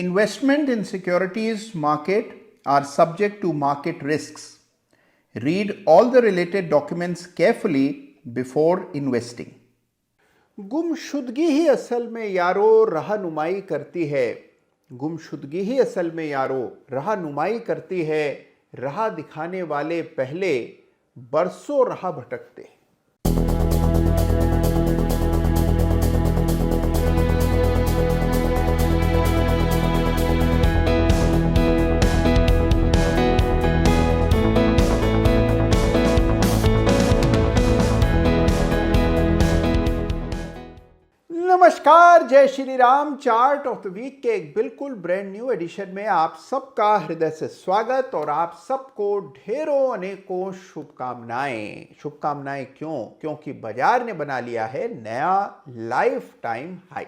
Investment in securities market are subject to market risks. Read all the related documents carefully before investing. गुमशुदगी ही असल में यारो रहनुमाई करती है। गुमशुदगी ही असल में यारो रहनुमाई करती है। राह दिखाने वाले पहले बरसों राह भटकते हैं। नमस्कार, जय Shri Ram. Chart of the week के एक बिल्कुल ब्रांड न्यू एडिशन में आप सबका हृदय से स्वागत और आप सबको ढेरों अनेकों शुभकामनाएं। शुभकामनाएं क्यों? क्योंकि बाजार ने बना लिया है नया लाइफ टाइम हाई।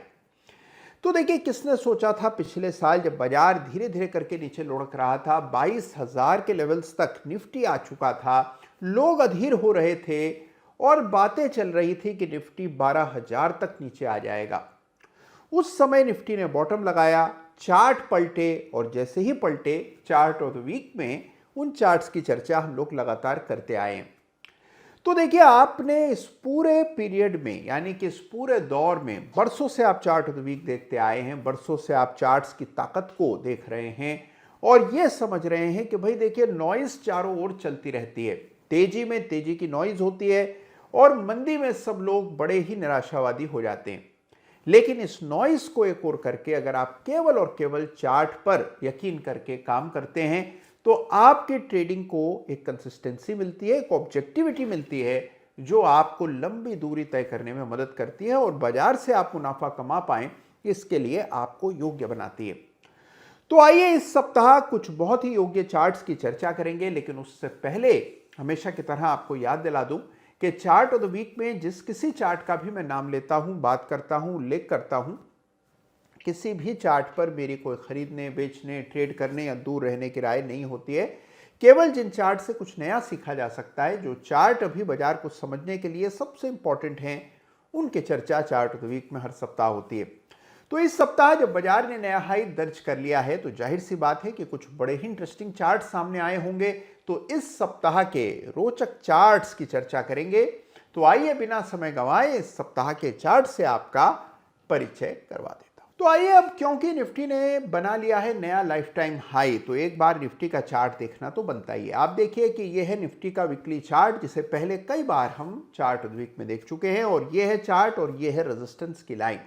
तो देखिए, किसने सोचा था पिछले साल जब बाजार धीरे धीरे करके नीचे लुढ़क रहा था, 22,000 के लेवल्स तक निफ्टी आ चुका था, लोग अधीर हो रहे थे और बातें चल रही थी कि निफ्टी 12,000 तक नीचे आ जाएगा। उस समय निफ्टी ने बॉटम लगाया, चार्ट पलटे और जैसे ही पलटे चार्ट ऑफ द वीक में उन चार्ट्स की चर्चा हम लोग लगातार करते आए हैं। तो देखिए, आपने इस पूरे पीरियड में यानी कि इस पूरे दौर में बरसों से आप चार्ट ऑफ द वीक देखते आए हैं, बरसों से आप चार्ट्स की ताकत को देख रहे हैं और ये समझ रहे हैं कि भाई देखिए, नॉइज चारों ओर चलती रहती है। तेजी में तेजी की नॉइज होती है और मंदी में सब लोग बड़े ही निराशावादी हो जाते हैं। लेकिन इस नॉइस को एक और करके अगर आप केवल और केवल चार्ट पर यकीन करके काम करते हैं तो आपकी ट्रेडिंग को एक कंसिस्टेंसी मिलती है, एक ऑब्जेक्टिविटी मिलती है जो आपको लंबी दूरी तय करने में मदद करती है और बाजार से आप मुनाफा कमा पाएं, इसके लिए आपको योग्य बनाती है। तो आइए इस सप्ताह कुछ बहुत ही योग्य चार्ट्स की चर्चा करेंगे, लेकिन उससे पहले हमेशा की तरह आपको याद दिला दूं कि चार्ट ऑफ द वीक में जिस किसी चार्ट का भी मैं नाम लेता हूं, बात करता हूं, उल्लेख करता हूं, किसी भी चार्ट पर मेरी कोई खरीदने, बेचने, ट्रेड करने या दूर रहने की राय नहीं होती है। केवल जिन चार्ट से कुछ नया सीखा जा सकता है, जो चार्ट अभी बाजार को समझने के लिए सबसे इंपॉर्टेंट हैं, उनकी चर्चा चार्ट ऑफ द वीक में हर सप्ताह होती है। तो इस सप्ताह जब बाजार ने नया हाई दर्ज कर लिया है तो जाहिर सी बात है कि कुछ बड़े ही इंटरेस्टिंग चार्ट सामने आए होंगे। तो इस सप्ताह के रोचक चार्ट्स की चर्चा करेंगे। तो आइए बिना समय गंवाए इस सप्ताह के चार्ट से आपका परिचय करवा देता हूं। तो आइए अब, क्योंकि निफ्टी ने बना लिया है नया लाइफ टाइम हाई, तो एक बार निफ्टी का चार्ट देखना तो बनता ही है। आप देखिए कि यह है निफ्टी का वीकली चार्ट, जिसे पहले कई बार हम चार्ट वीक में देख चुके हैं और यह है चार्ट और यह है रेजिस्टेंस की लाइन।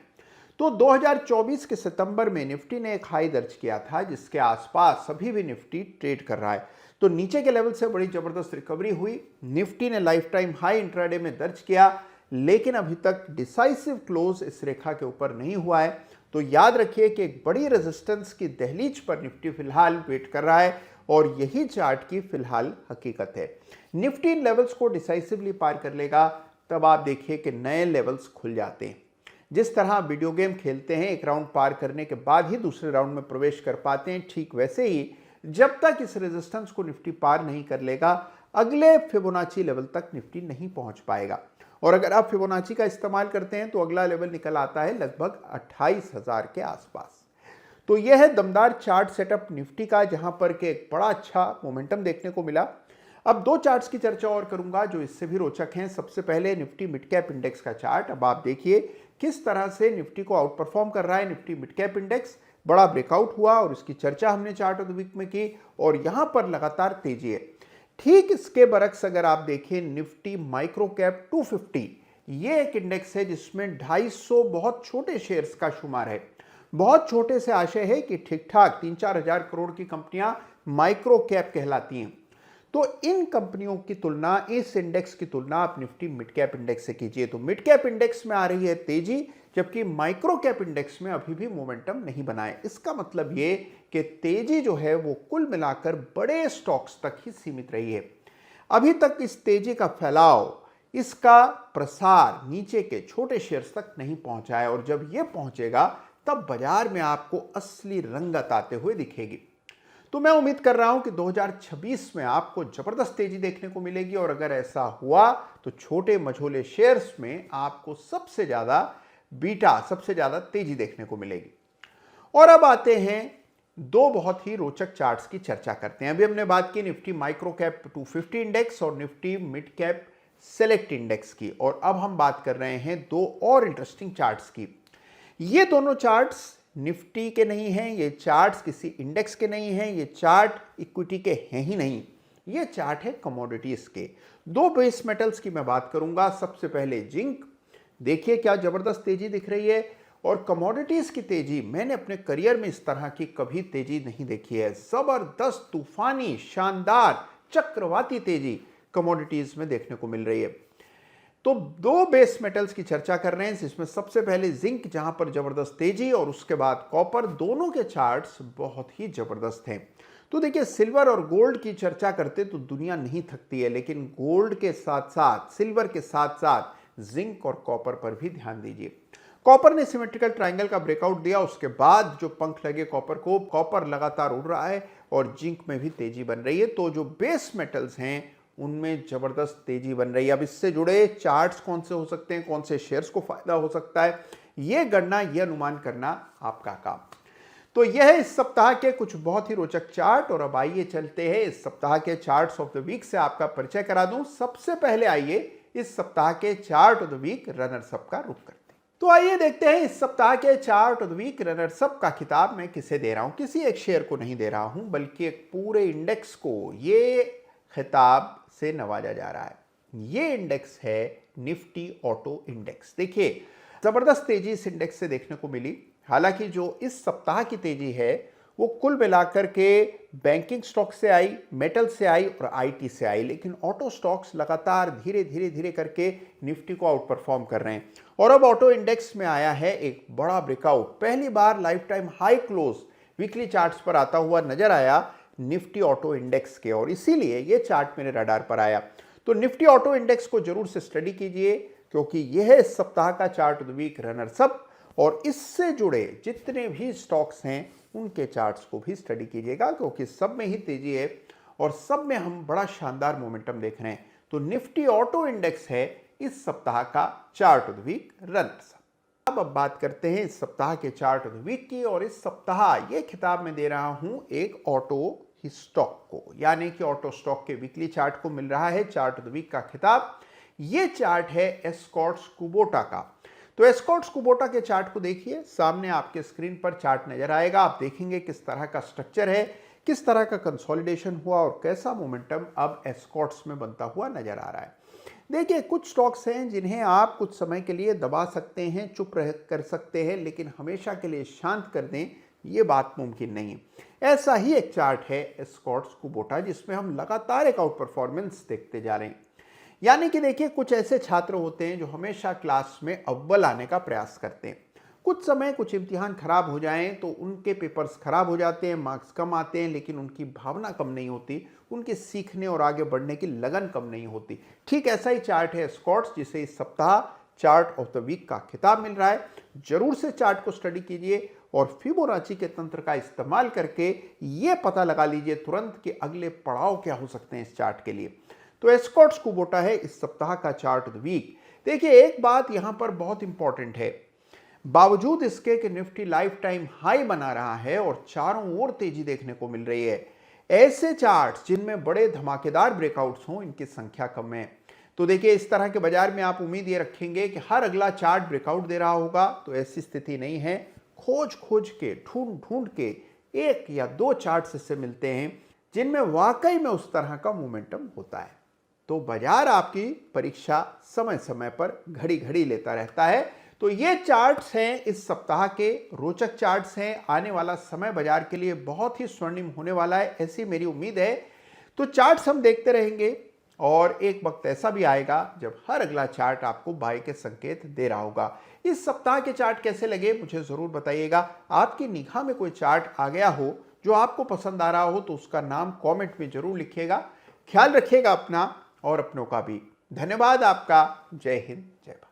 तो 2024 के सितंबर में निफ्टी ने एक हाई दर्ज किया था जिसके आसपास अभी भी निफ्टी ट्रेड कर रहा है। तो नीचे के लेवल से बड़ी जबरदस्त रिकवरी हुई, निफ्टी ने लाइफ टाइम हाई इंट्राडे में दर्ज किया, लेकिन अभी तक डिसाइसिव क्लोज इस रेखा के ऊपर नहीं हुआ है। तो याद रखिए कि एक बड़ी रेजिस्टेंस की दहलीज पर निफ्टी फिलहाल वेट कर रहा है और यही चार्ट की फिलहाल हकीकत है। निफ्टी इन लेवल्स को डिसाइसिवली पार कर लेगा, तब आप देखिए कि नए लेवल्स खुल जाते हैं। जिस तरह वीडियो गेम खेलते हैं, एक राउंड पार करने के बाद ही दूसरे राउंड में प्रवेश कर पाते हैं, ठीक वैसे ही जब तक इस रेजिस्टेंस को निफ्टी पार नहीं कर लेगा, अगले फिबोनाची लेवल तक निफ्टी नहीं पहुंच पाएगा। और अगर आप फिबोनाची का इस्तेमाल करते हैं तो अगला लेवल निकल आता है लगभग 28,000 के आसपास। तो यह है दमदार चार्ट सेटअप निफ्टी का, जहां पर के एक बड़ा अच्छा मोमेंटम देखने को मिला। अब दो चार्ट्स की चर्चा और करूंगा जो इससे भी रोचक हैं। सबसे पहले निफ्टी मिड कैप इंडेक्स का चार्ट। अब आप देखिए किस तरह से निफ्टी को आउट परफॉर्म कर रहा है निफ्टी मिड कैप इंडेक्स। बड़ा ब्रेकआउट हुआ और इसकी चर्चा हमने चार्ट ऑफ द वीक में की और यहां पर लगातार तेजी है। ठीक इसके बरक्स अगर आप देखें निफ्टी माइक्रो कैप 250, ये एक इंडेक्स है जिसमें 250 बहुत छोटे शेयर्स का शुमार है। बहुत छोटे से आशय है कि ठीक ठाक 3-4 हजार करोड़ की कंपनियां माइक्रो कैप कहलाती हैं। तो इन कंपनियों की तुलना, इस इंडेक्स की तुलना आप निफ्टी मिड कैप इंडेक्स से कीजिए तो मिड कैप इंडेक्स में आ रही है तेजी, जबकि माइक्रो कैप इंडेक्स में अभी भी मोमेंटम नहीं बना है। इसका मतलब ये कि तेजी जो है वो कुल मिलाकर बड़े स्टॉक्स तक ही सीमित रही है। अभी तक इस तेजी का फैलाव, इसका प्रसार नीचे के छोटे शेयर्स तक नहीं पहुंचा है और जब ये पहुंचेगा तब बाजार में आपको असली रंगत आते हुए दिखेगी। तो मैं उम्मीद कर रहा हूं कि 2026 में आपको जबरदस्त तेजी देखने को मिलेगी और अगर ऐसा हुआ तो छोटे मझोले शेयर्स में आपको सबसे ज्यादा तेजी देखने को मिलेगी। और अब आते हैं दो बहुत ही रोचक चार्ट्स की चर्चा करते हैं। अभी हमने बात की निफ्टी माइक्रो कैप 250 इंडेक्स और Nifty mid cap select index की, और अब हम बात कर रहे हैं दो और इंटरेस्टिंग चार्ट्स की। ये दोनों चार्ट्स निफ्टी के नहीं हैं, ये चार्ट्स किसी इंडेक्स के नहीं हैं, ये चार्ट इक्विटी के हैं ही नहीं, ये चार्ट है कमोडिटीज के। दो बेस मेटल्स की मैं बात करूंगा। सबसे पहले जिंक, देखिए क्या जबरदस्त तेजी दिख रही है, और कमोडिटीज की तेजी मैंने अपने करियर में इस तरह की कभी तेजी नहीं देखी है। जबरदस्त, तूफानी, शानदार, चक्रवाती तेजी कमोडिटीज में देखने को मिल रही है। तो दो बेस मेटल्स की चर्चा कर रहे हैं, जिसमें सबसे पहले जिंक जहां पर जबरदस्त तेजी, और उसके बाद कॉपर। दोनों के चार्ट्स बहुत ही जबरदस्त हैं। तो देखिए, सिल्वर और गोल्ड की चर्चा करते तो दुनिया नहीं थकती है, लेकिन गोल्ड के साथ साथ, सिल्वर के साथ साथ जिंक और कॉपर पर भी ध्यान दीजिए। कॉपर ने सिमेट्रिकल ट्रायंगल का ब्रेकआउट दिया, उसके बाद जो पंख लगे कॉपर को, कॉपर लगातार उड़ रहा है और जिंक में भी तेजी बन रही है। तो जो बेस मेटल्स हैं उनमें जबरदस्त तेजी बन रही है। अब इससे जुड़े चार्ट्स कौन से हो सकते हैं, कौन से शेयर्स को फायदा हो सकता है, यह गणना, यह अनुमान करना आपका काम। तो यह है इस सप्ताह के कुछ बहुत ही रोचक चार्ट। और अब आइए चलते हैं इस सप्ताह के चार्ट्स ऑफ द वीक से आपका परिचय करा दूं। सबसे पहले आइए इस सप्ताह के chart of the week runners up का रुख करते हैं। तो आइए देखते हैं इस सप्ताह के chart of the week runners up का खिताब मैं किसे दे रहा हूं। किसी एक शेयर को नहीं दे रहा हूं, बल्कि एक पूरे इंडेक्स को ये खिताब से नवाजा जा रहा है। ये इंडेक्स है निफ्टी ऑटो इंडेक्स। देखिए, जबरदस्त तेजी इस इंडेक्स से देखने को मिली। हालांकि जो इस सप्ताह की तेजी है वो कुल मिलाकर के बैंकिंग स्टॉक से आई, मेटल से आई और आईटी से आई, लेकिन ऑटो स्टॉक्स लगातार धीरे धीरे धीरे करके निफ्टी को आउट परफॉर्म कर रहे हैं। और अब ऑटो इंडेक्स में आया है एक बड़ा ब्रेकआउट। पहली बार life time high close weekly charts पर आता हुआ नजर आया निफ्टी ऑटो इंडेक्स के, और इसीलिए ये चार्ट मेरे रडार पर आया। तो निफ्टी ऑटो इंडेक्स को जरूर से स्टडी कीजिए, क्योंकि यह है इस सप्ताह का chart of the week runners up, और इससे जुड़े जितने भी स्टॉक्स हैं उनके चार्ट्स को भी स्टडी कीजिएगा, क्योंकि सब में ही तेजी है और सब में हम बड़ा शानदार मोमेंटम देख रहे हैं। तो निफ्टी ऑटो इंडेक्स है इस सप्ताह का chart of the week runners up. अब बात करते हैं इस सप्ताह के चार्ट ऑफ द वीक की, और इस सप्ताह ये खिताब मैं दे रहा हूं एक ऑटो स्टॉक को, यानी कि ऑटो स्टॉक के वीकली चार्ट को मिल रहा है चार्ट ऑफ द वीक का खिताब। ये चार्ट है एस्कॉर्ट्स कुबोटा का। तो एस्कॉर्ट्स कुबोटा के चार्ट को देखिए, सामने आपके स्क्रीन पर चार्ट नजर आएगा। आप देखेंगे किस तरह का स्ट्रक्चर है, किस तरह का कंसोलिडेशन हुआ और कैसा मोमेंटम अब एस्कॉर्ट्स में बनता हुआ नजर आ रहा है। देखिए, कुछ स्टॉक्स हैं जिन्हें आप कुछ समय के लिए दबा सकते हैं, चुप रह कर सकते हैं, लेकिन हमेशा के लिए शांत कर दें, ये बात मुमकिन नहीं। ऐसा ही एक चार्ट है एस्कॉर्ट्स कुबोटा, जिसमें हम लगातार एक आउट परफॉर्मेंस देखते जा रहे हैं। यानी कि देखिए, कुछ ऐसे छात्र होते हैं जो हमेशा क्लास में अव्वल आने का प्रयास करते हैं। कुछ समय कुछ इम्तिहान खराब हो जाएं तो उनके पेपर्स खराब हो जाते हैं, मार्क्स कम आते हैं, लेकिन उनकी भावना कम नहीं होती, उनके सीखने और आगे बढ़ने की लगन कम नहीं होती। ठीक ऐसा ही चार्ट है एस्कॉर्ट्स, जिसे इस सप्ताह चार्ट ऑफ द वीक का खिताब मिल रहा है। जरूर से चार्ट को स्टडी कीजिए और फिबोनाची के तंत्र का इस्तेमाल करके ये पता लगा लीजिए तुरंत कि अगले पड़ाव क्या हो सकते हैं इस चार्ट के लिए। तो एस्कॉर्ट्स कुबोटा है इस सप्ताह का चार्ट ऑफ द वीक। देखिए, एक बात यहां पर बहुत इंपॉर्टेंट है, बावजूद इसके कि निफ्टी लाइफ टाइम हाई बना रहा है और चारों ओर तेजी देखने को मिल रही है, ऐसे चार्ट्स जिनमें बड़े धमाकेदार ब्रेकआउट्स हों, इनकी संख्या कम है। तो देखिए, इस तरह के बाजार में आप उम्मीद ये रखेंगे कि हर अगला चार्ट ब्रेकआउट दे रहा होगा, तो ऐसी स्थिति नहीं है। खोज खोज के, ढूंढ ढूंढ के एक या दो चार्ट्स इससे मिलते हैं जिनमें वाकई में उस तरह का मोमेंटम होता है। तो बाजार आपकी परीक्षा समय समय पर घड़ी घड़ी लेता रहता है। तो ये चार्ट्स हैं इस सप्ताह के रोचक चार्ट्स हैं। आने वाला समय बाजार के लिए बहुत ही स्वर्णिम होने वाला है, ऐसी मेरी उम्मीद है। तो चार्ट्स हम देखते रहेंगे और एक वक्त ऐसा भी आएगा जब हर अगला चार्ट आपको बाय के संकेत दे रहा होगा। इस सप्ताह के चार्ट कैसे लगे मुझे जरूर बताइएगा। आपकी निगाह में कोई चार्ट आ गया हो जो आपको पसंद आ रहा हो तो उसका नाम कमेंट में जरूर लिखिएगा। ख्याल रखिएगा अपना और अपनों का भी। धन्यवाद आपका। जय हिंद, जय भारत।